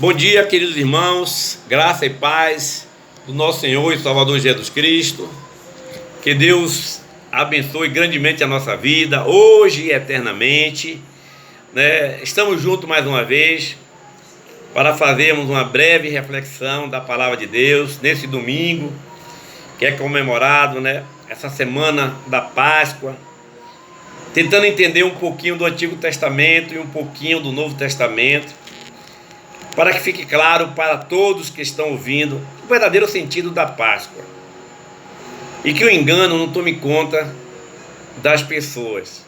Bom dia, queridos irmãos, graça e paz do nosso Senhor e Salvador Jesus Cristo. Que Deus abençoe grandemente a nossa vida, hoje e eternamente. Estamos juntos mais uma vez para fazermos uma breve reflexão da Palavra de Deus nesse domingo, que é comemorado, essa semana da Páscoa, tentando entender um pouquinho do Antigo Testamento e um pouquinho do Novo Testamento, para que fique claro para todos que estão ouvindo o verdadeiro sentido da Páscoa e que o engano não tome conta das pessoas.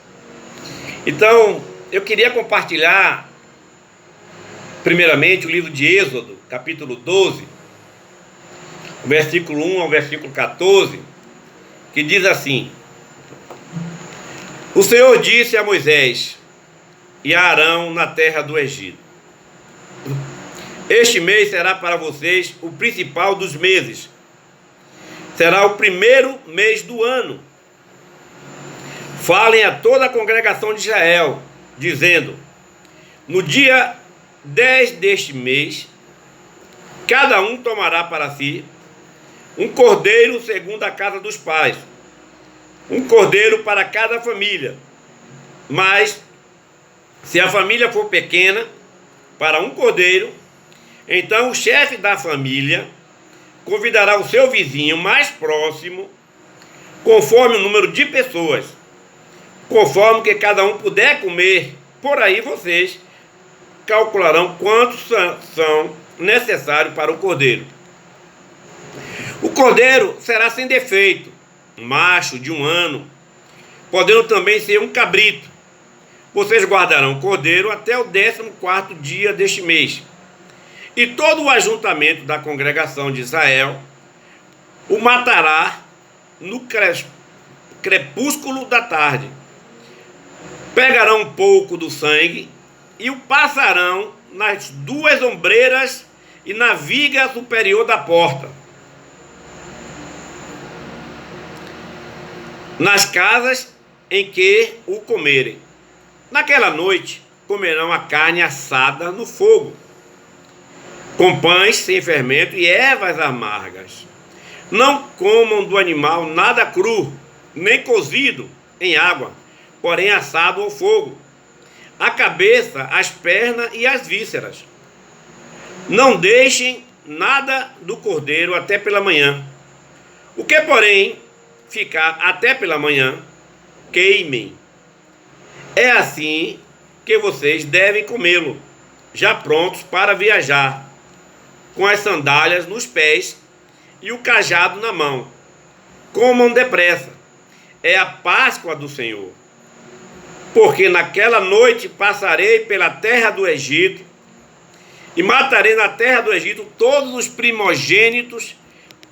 Então, eu queria compartilhar primeiramente o livro de Êxodo, capítulo 12, versículo 1 ao versículo 14, que diz assim: O Senhor disse a Moisés e a Arão na terra do Egito: Este mês será para vocês o principal dos meses. Será o primeiro mês do ano. Falem a toda a congregação de Israel, dizendo: No dia 10 deste mês, cada um tomará para si um cordeiro segundo a casa dos pais, um cordeiro para cada família. Mas, se a família for pequena, para um cordeiro, então o chefe da família convidará o seu vizinho mais próximo, conforme o número de pessoas, conforme que cada um puder comer. Por aí vocês calcularão quantos são necessários para o cordeiro. O cordeiro será sem defeito, macho de 1 ano, podendo também ser um cabrito. Vocês guardarão o cordeiro até o 14º dia deste mês. E todo o ajuntamento da congregação de Israel o matará no crepúsculo da tarde. Pegarão um pouco do sangue e o passarão nas 2 ombreiras e na viga superior da porta, nas casas em que o comerem. Naquela noite comerão a carne assada no fogo, com pães sem fermento e ervas amargas. Não comam do animal nada cru, nem cozido em água, porém assado ao fogo, a cabeça, as pernas e as vísceras. Não deixem nada do cordeiro até pela manhã. O que, porém, ficar até pela manhã, queimem. É assim que vocês devem comê-lo, já prontos para viajar, com as sandálias nos pés e o cajado na mão. Comam depressa. É a Páscoa do Senhor. Porque naquela noite passarei pela terra do Egito e matarei na terra do Egito todos os primogênitos,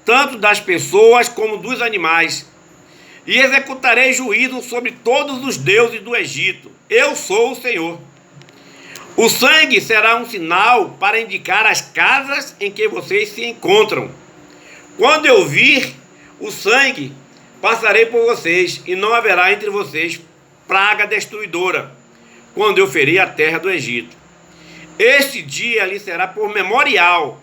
tanto das pessoas como dos animais, e executarei juízo sobre todos os deuses do Egito. Eu sou o Senhor. O sangue será um sinal para indicar as casas em que vocês se encontram. Quando eu vir o sangue, passarei por vocês, e não haverá entre vocês praga destruidora, quando eu ferir a terra do Egito. Este dia lhe será por memorial,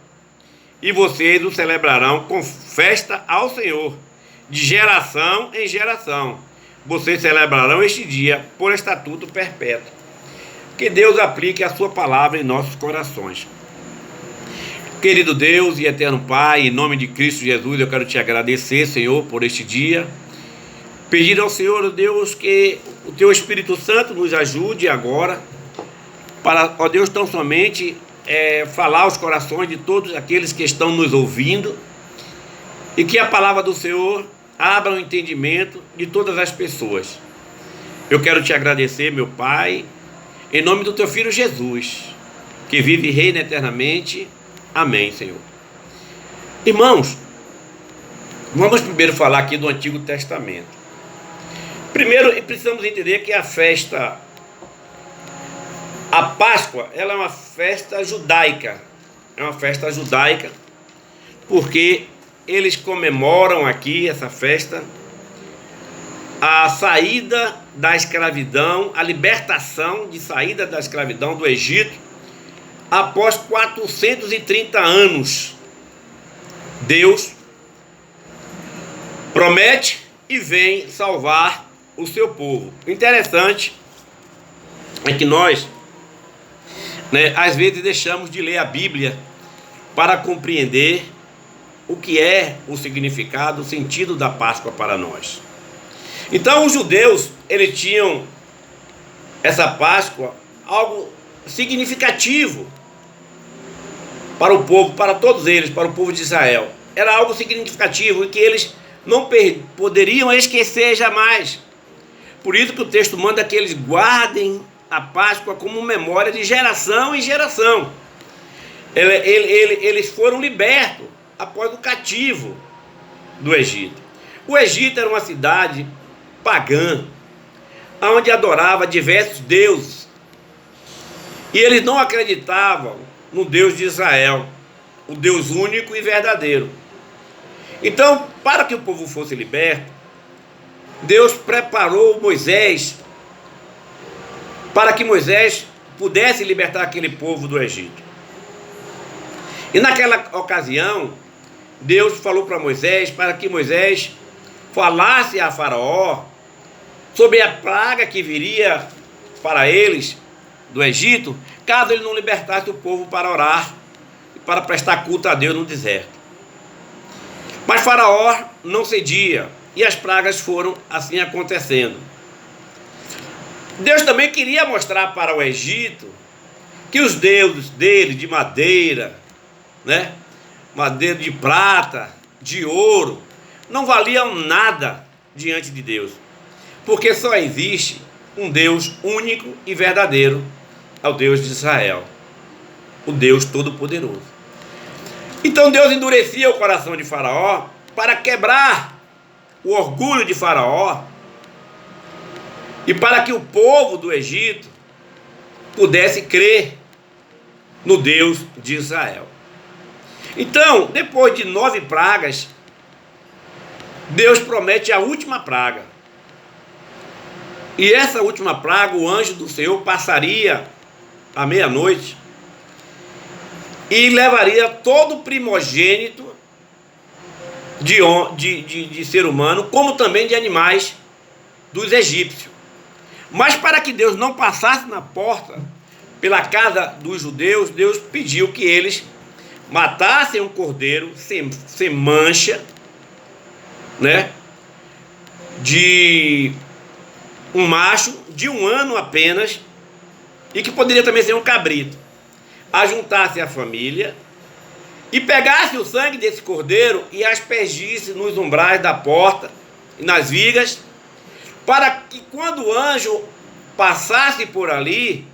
e vocês o celebrarão com festa ao Senhor, de geração em geração. Vocês celebrarão este dia por estatuto perpétuo. Que Deus aplique a sua palavra em nossos corações. Querido Deus e eterno Pai, em nome de Cristo Jesus, eu quero te agradecer, Senhor, por este dia. Pedir ao Senhor, Deus, que o teu Espírito Santo nos ajude agora, para, ó Deus, tão somente falar aos corações de todos aqueles que estão nos ouvindo, e que a palavra do Senhor abra o entendimento de todas as pessoas. Eu quero te agradecer, meu Pai, em nome do teu Filho Jesus, que vive e reina eternamente. Amém, Senhor. Irmãos, vamos primeiro falar aqui do Antigo Testamento. Primeiro, precisamos entender que a Páscoa, ela é uma festa judaica. É uma festa judaica, porque eles comemoram aqui, essa festa, a saída da escravidão, a libertação de saída da escravidão do Egito, após 430 anos, Deus promete e vem salvar o seu povo. O interessante é que nós, às vezes deixamos de ler a Bíblia para compreender o que é o significado, o sentido da Páscoa para nós. Então os judeus, eles tinham essa Páscoa algo significativo para o povo, para todos eles, para o povo de Israel. Era algo significativo e que eles não poderiam esquecer jamais. Por isso que o texto manda que eles guardem a Páscoa como memória de geração em geração. Eles foram libertos após o cativo do Egito. O Egito era uma cidade pagã, onde adorava diversos deuses. E eles não acreditavam no Deus de Israel, o Deus único e verdadeiro. Então, para que o povo fosse liberto, Deus preparou Moisés para que Moisés pudesse libertar aquele povo do Egito. E naquela ocasião, Deus falou para Moisés para que Moisés falasse a Faraó sobre a praga que viria para eles do Egito, caso ele não libertasse o povo para orar e para prestar culto a Deus no deserto. Mas Faraó não cedia e as pragas foram assim acontecendo. Deus também queria mostrar para o Egito que os deuses dele de madeira, madeira de prata, de ouro, não valiam nada diante de Deus, porque só existe um Deus único e verdadeiro, é o Deus de Israel, o Deus Todo-Poderoso. Então Deus endurecia o coração de Faraó para quebrar o orgulho de Faraó e para que o povo do Egito pudesse crer no Deus de Israel. Então, depois de 9 pragas, Deus promete a última praga. E essa última praga, o anjo do Senhor passaria à meia-noite e levaria todo o primogênito de ser humano, como também de animais dos egípcios. Mas para que Deus não passasse na porta pela casa dos judeus, Deus pediu que eles matassem um cordeiro sem mancha, de um macho de 1 ano apenas, e que poderia também ser um cabrito. Ajuntasse a família e pegasse o sangue desse cordeiro e aspergisse nos umbrais da porta e nas vigas, para que quando o anjo passasse por ali,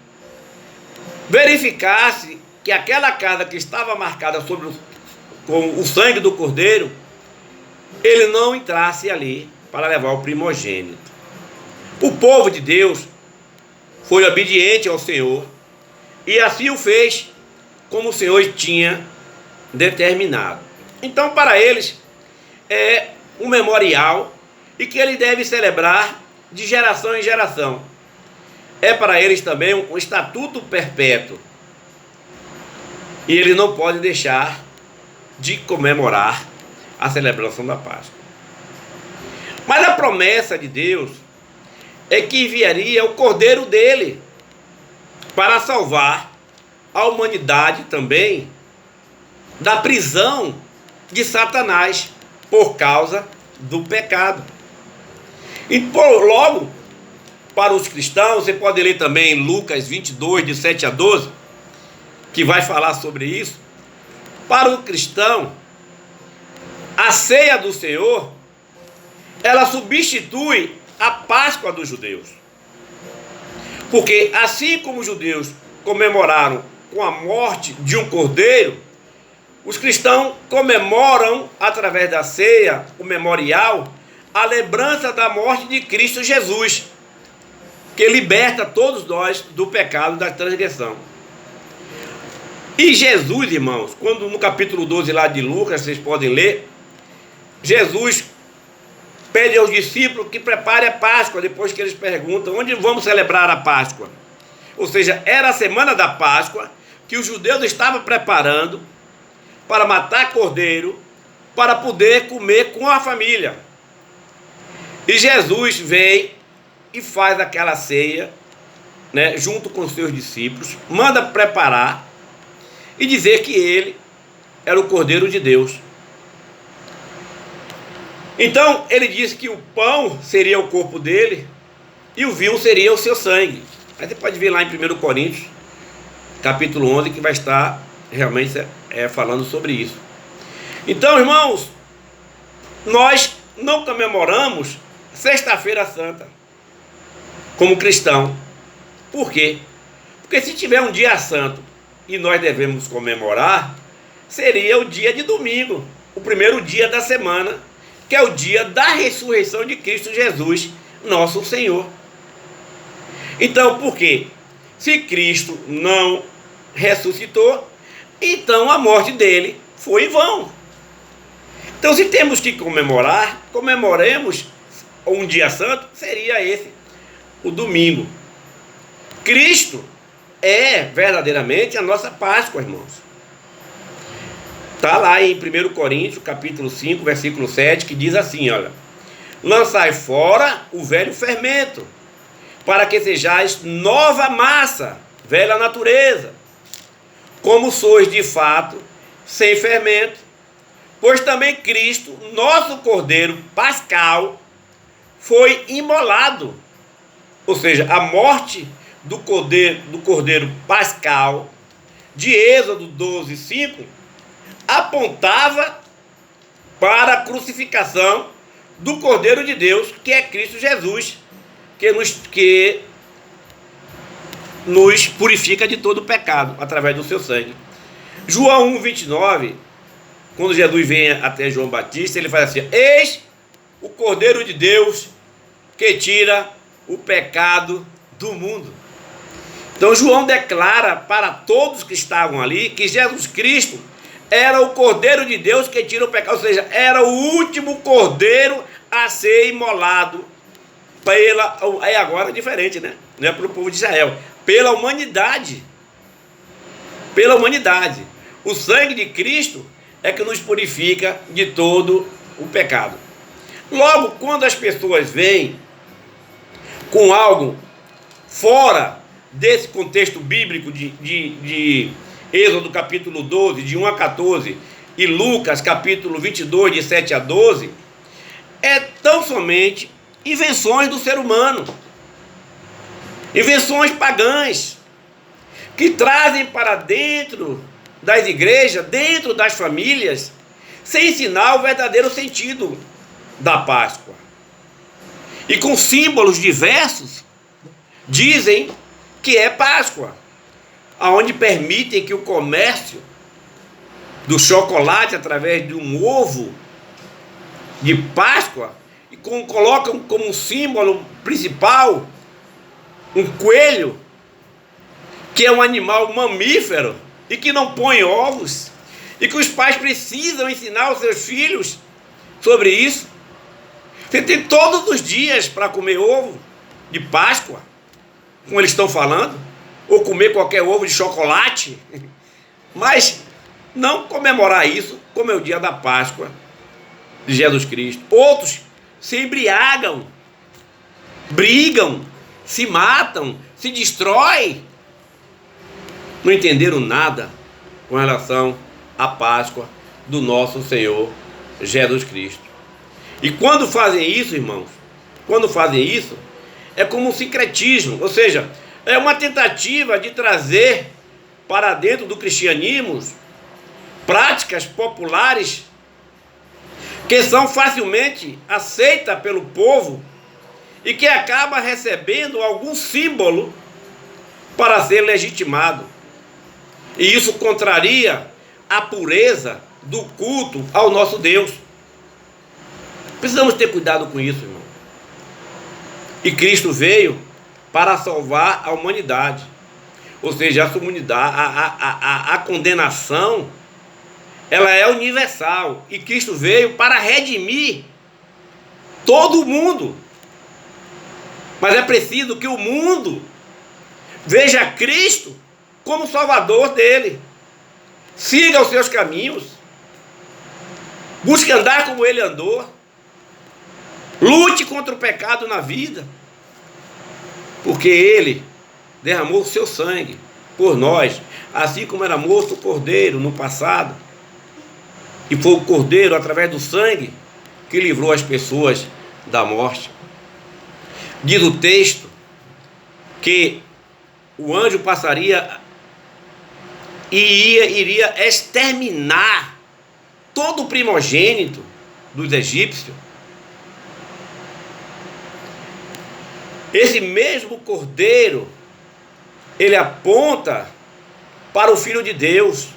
verificasse que aquela casa que estava marcada com o sangue do cordeiro, ele não entrasse ali para levar o primogênito. O povo de Deus foi obediente ao Senhor e assim o fez como o Senhor tinha determinado. Então, para eles é um memorial e que ele deve celebrar de geração em geração. É para eles também um estatuto perpétuo. E eles não podem deixar de comemorar a celebração da Páscoa. Mas a promessa de Deus é que enviaria o cordeiro dele para salvar a humanidade também da prisão de Satanás por causa do pecado. E logo, para os cristãos, você pode ler também Lucas 22, de 7 a 12, que vai falar sobre isso. Para o cristão, a ceia do Senhor, ela substitui a Páscoa dos judeus. Porque assim como os judeus comemoraram com a morte de um cordeiro, os cristãos comemoram, através da ceia, o memorial, a lembrança da morte de Cristo Jesus, que liberta todos nós do pecado, da transgressão. E Jesus, irmãos, quando no capítulo 12 lá de Lucas, vocês podem ler, Jesus pede aos discípulos que preparem a Páscoa, depois que eles perguntam onde vamos celebrar a Páscoa. Ou seja, era a semana da Páscoa, que os judeus estavam preparando para matar cordeiro, para poder comer com a família. E Jesus vem e faz aquela ceia, né, junto com os seus discípulos, manda preparar e dizer que ele era o Cordeiro de Deus. Então ele disse que o pão seria o corpo dele e o vinho seria o seu sangue. Aí você pode ver lá em 1 Coríntios, capítulo 11, que vai estar realmente falando sobre isso. Então, irmãos, nós não comemoramos Sexta-feira Santa como cristão. Por quê? Porque se tiver um dia santo e nós devemos comemorar, seria o dia de domingo, o primeiro dia da semana, que é o dia da ressurreição de Cristo Jesus, nosso Senhor. Então, por quê? Se Cristo não ressuscitou, então a morte dele foi em vão. Então, se temos que comemorar, comemoremos um dia santo, seria esse, o domingo. Cristo é verdadeiramente a nossa Páscoa, irmãos. Está lá em 1 Coríntios, capítulo 5, versículo 7, que diz assim, olha: lançai fora o velho fermento, para que sejais nova massa, velha natureza, como sois de fato, sem fermento, pois também Cristo, nosso Cordeiro Pascal, foi imolado. Ou seja, a morte do Cordeiro Pascal, de Êxodo 12, 5, apontava para a crucificação do Cordeiro de Deus, que é Cristo Jesus, que nos purifica de todo o pecado, através do seu sangue. João 1, 29, quando Jesus vem até João Batista, ele faz assim: eis o Cordeiro de Deus que tira o pecado do mundo. Então João declara para todos que estavam ali que Jesus Cristo era o Cordeiro de Deus que tira o pecado, ou seja, era o último cordeiro a ser imolado aí agora é diferente, né? Não é para o povo de Israel, pela humanidade. Pela humanidade. O sangue de Cristo é que nos purifica de todo o pecado. Logo, quando as pessoas vêm com algo fora desse contexto bíblico de Êxodo capítulo 12, de 1 a 14, e Lucas capítulo 22, de 7 a 12, é tão somente invenções do ser humano, invenções pagãs, que trazem para dentro das igrejas, dentro das famílias, sem ensinar o verdadeiro sentido da Páscoa. E com símbolos diversos, dizem que é Páscoa, aonde permitem que o comércio do chocolate através de um ovo de Páscoa, e colocam como símbolo principal um coelho, que é um animal mamífero e que não põe ovos, e que os pais precisam ensinar os seus filhos sobre isso. Você tem todos os dias para comer ovo de Páscoa, como eles estão falando, ou comer qualquer ovo de chocolate, mas não comemorar isso como é o dia da Páscoa de Jesus Cristo. Outros se embriagam, brigam, se matam, se destroem, não entenderam nada com relação à Páscoa do nosso Senhor Jesus Cristo. E quando fazem isso, irmãos, quando fazem isso, é como um sincretismo, ou seja, é uma tentativa de trazer para dentro do cristianismo práticas populares que são facilmente aceitas pelo povo e que acaba recebendo algum símbolo para ser legitimado. E isso contraria a pureza do culto ao nosso Deus. Precisamos ter cuidado com isso, irmão. E Cristo veio para salvar a humanidade. Ou seja, a condenação, ela é universal. E Cristo veio para redimir todo o mundo. Mas é preciso que o mundo veja Cristo como Salvador dele. Siga os seus caminhos. Busque andar como ele andou. Lute contra o pecado na vida. Porque ele derramou o seu sangue por nós, assim como era morto o cordeiro no passado. E foi o cordeiro, através do sangue, que livrou as pessoas da morte. Diz o texto que o anjo passaria e iria exterminar todo o primogênito dos egípcios. Esse mesmo cordeiro, ele aponta para o Filho de Deus,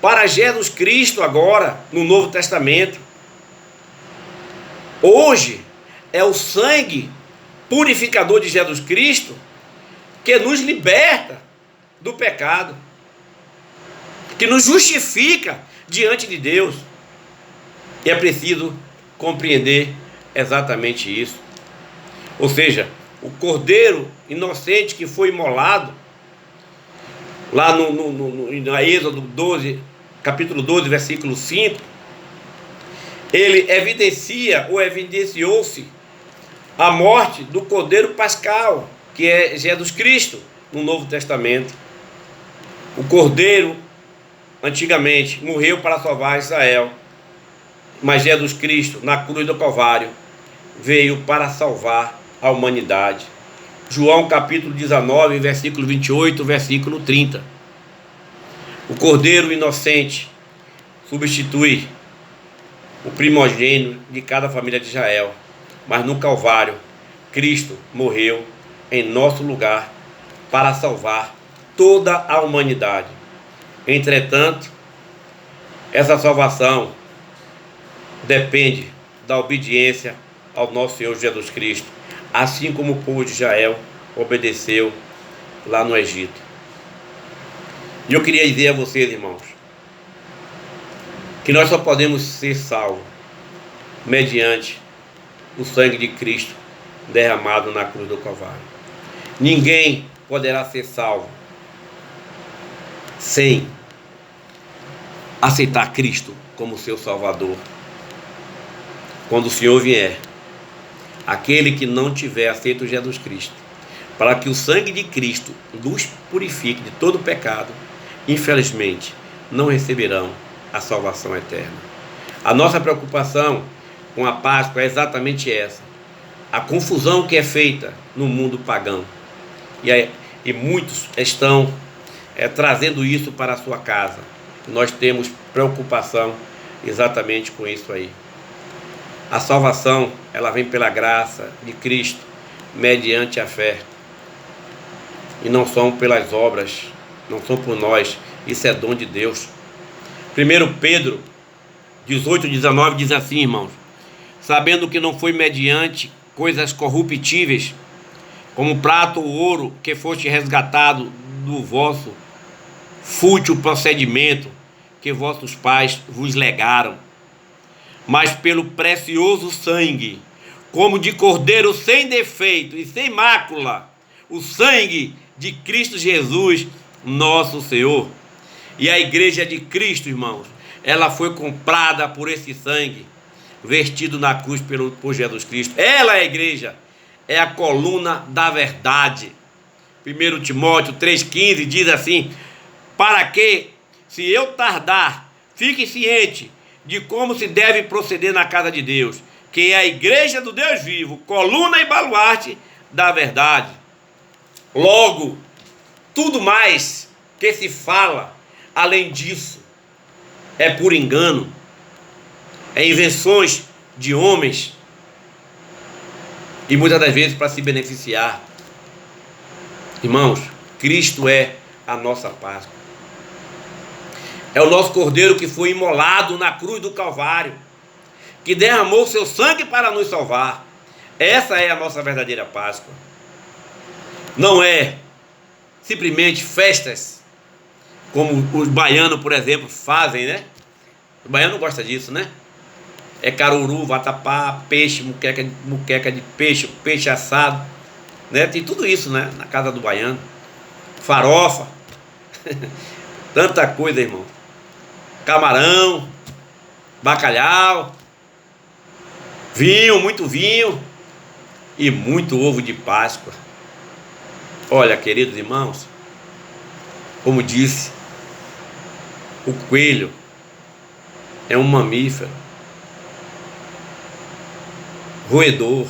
para Jesus Cristo agora, no Novo Testamento. Hoje é o sangue purificador de Jesus Cristo que nos liberta do pecado, que nos justifica diante de Deus. E é preciso compreender exatamente isso. Ou seja, o cordeiro inocente que foi imolado, lá na Êxodo 12, capítulo 12, versículo 5, ele evidenciou-se a morte do cordeiro pascal, que é Jesus Cristo, no Novo Testamento. O cordeiro, antigamente, morreu para salvar Israel, mas Jesus Cristo, na cruz do Calvário, veio para salvar a humanidade. João capítulo 19, versículo 28, versículo 30. O cordeiro inocente substitui o primogênito de cada família de Israel, mas no Calvário, Cristo morreu em nosso lugar para salvar toda a humanidade. Entretanto, essa salvação depende da obediência ao nosso Senhor Jesus Cristo, assim como o povo de Israel obedeceu lá no Egito. E eu queria dizer a vocês, irmãos, que nós só podemos ser salvos mediante o sangue de Cristo derramado na cruz do Calvário. Ninguém poderá ser salvo sem aceitar Cristo como seu Salvador. Quando o Senhor vier, aquele que não tiver aceito Jesus Cristo, para que o sangue de Cristo nos purifique de todo pecado, infelizmente, não receberão a salvação eterna. A nossa preocupação com a Páscoa é exatamente essa: a confusão que é feita no mundo pagão. E muitos estão trazendo isso para a sua casa. Nós temos preocupação exatamente com isso aí. A salvação, ela vem pela graça de Cristo, mediante a fé. E não são pelas obras, não são por nós. Isso é dom de Deus. 1 Pedro 18:19 diz assim, irmãos: sabendo que não foi mediante coisas corruptíveis, como prata ou ouro, que foste resgatado do vosso fútil procedimento que vossos pais vos legaram, mas pelo precioso sangue, como de cordeiro sem defeito e sem mácula, o sangue de Cristo Jesus, nosso Senhor. E a igreja de Cristo, irmãos, ela foi comprada por esse sangue, vestido na cruz por Jesus Cristo. Ela, a igreja, é a coluna da verdade. 1 Timóteo 3,15 diz assim: para que, se eu tardar, fique ciente de como se deve proceder na casa de Deus, que é a igreja do Deus vivo, coluna e baluarte da verdade. Logo, tudo mais que se fala além disso é por engano, é invenções de homens, e muitas das vezes para se beneficiar. Irmãos, Cristo é a nossa Páscoa. É o nosso cordeiro que foi imolado na cruz do Calvário, que derramou seu sangue para nos salvar. Essa é a nossa verdadeira Páscoa. Não é simplesmente festas, como os baianos, por exemplo, fazem, né? O baiano gosta disso, né? É caruru, vatapá, peixe, muqueca de peixe, peixe assado, né? Tem tudo isso, né? Na casa do baiano. Farofa. Tanta coisa, irmão. Camarão, bacalhau, vinho, muito vinho e muito ovo de Páscoa. Olha, queridos irmãos, como disse, o coelho é um mamífero roedor.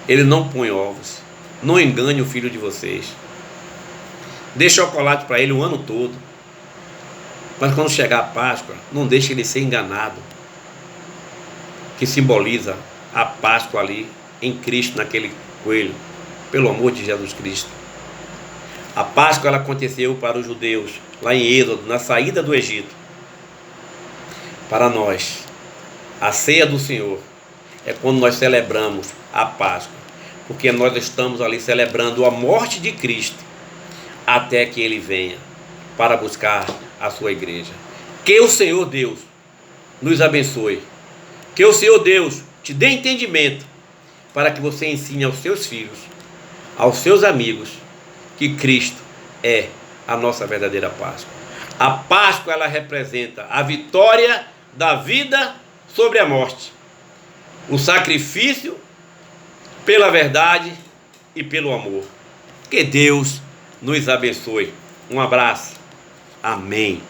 Ele não põe ovos. Não engane o filho de vocês. Dê chocolate para ele o ano todo. Mas quando chegar a Páscoa, não deixe ele ser enganado. Que simboliza a Páscoa ali em Cristo, naquele coelho. Pelo amor de Jesus Cristo. A Páscoa ela aconteceu para os judeus, lá em Êxodo, na saída do Egito. Para nós, a ceia do Senhor é quando nós celebramos a Páscoa, porque nós estamos ali celebrando a morte de Cristo até que Ele venha para buscar a sua igreja. Que o Senhor Deus nos abençoe. Que o Senhor Deus te dê entendimento para que você ensine aos seus filhos, aos seus amigos, que Cristo é a nossa verdadeira Páscoa. A Páscoa ela representa a vitória da vida sobre a morte. O sacrifício pela verdade e pelo amor. Que Deus nos abençoe. Um abraço. Amém.